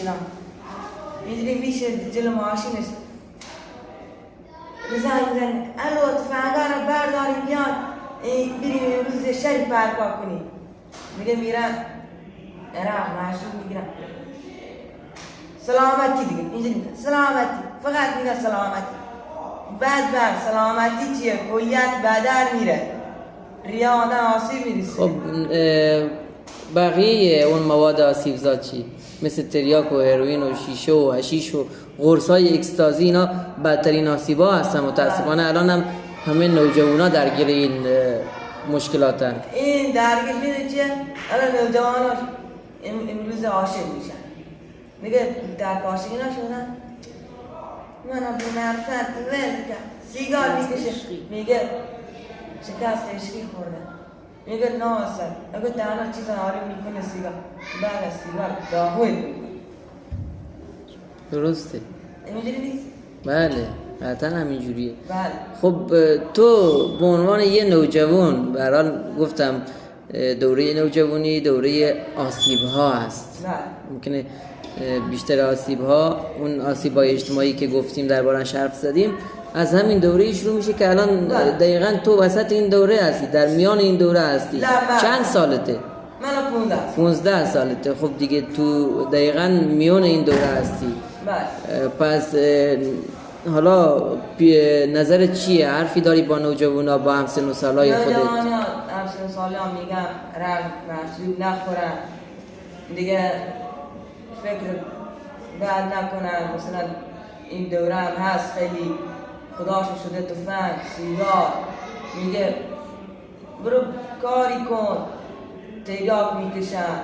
میشینم اینجوری میشه جلو ماشینش زنگ میزنه الو تفنگه رو برداریم بیان بریم امروز شریف برپا کنیم میگه میرن عراق مشروب میگیرن سلامتی دیگه اینجوری میگه سلامتی فقط میگه سلامتی بعد سلامتی چیه کلیت بدر میره ریا آدم آسیب میرسه. خب بقیه اون مواد آسیبزا چی؟ مثل تریاک و هروئین و شیشه و حشیش و قرصای اکستازی اینا بدترین آسیبا هستن متاسفانه. الان هم همه نوجوانا درگیر این مشکلاتن. این درگیر میره چیه؟ الان نوجوانا امروز عاشق میشن میگه در عاشقی نشدن منم به معرفت ول سیگار میکشه میگه شکست عشقی خورده میگه نه اصلا اگه تنها چیز آری میکنه سیگار بعد از سیگار داغوی میکنه. درسته؟ اینجوری نیست؟ بله قطعا همینجوریه. بله. خب تو به عنوان یه نوجوان به هر حال گفتم دوره نوجوانی دوره آسیب ها هست. بله. ممکنه بیشتر آسیب ها اون آسیب های اجتماعی که گفتیم دربارش حرف زدیم از همین دوره شروع میشه که الان دقیقاً تو وسط این دوره هستی، در میان این دوره هستی. چند سالته؟ من 15 سالته. خب دیگه تو دقیقاً میان این دوره هستی. بله. پس حالا نظرت چیه؟ حرفی داری با نوجوانا با همسن و سالای خودت؟ نوجوانا همسن و سالای میگم رنگ مشروب نخورن دیگه فکر بعد نکنن مثلا این دوره هم هست خیلی خداشو شده تفنگ سیگار میگه برو کاری کن تریاک میکشن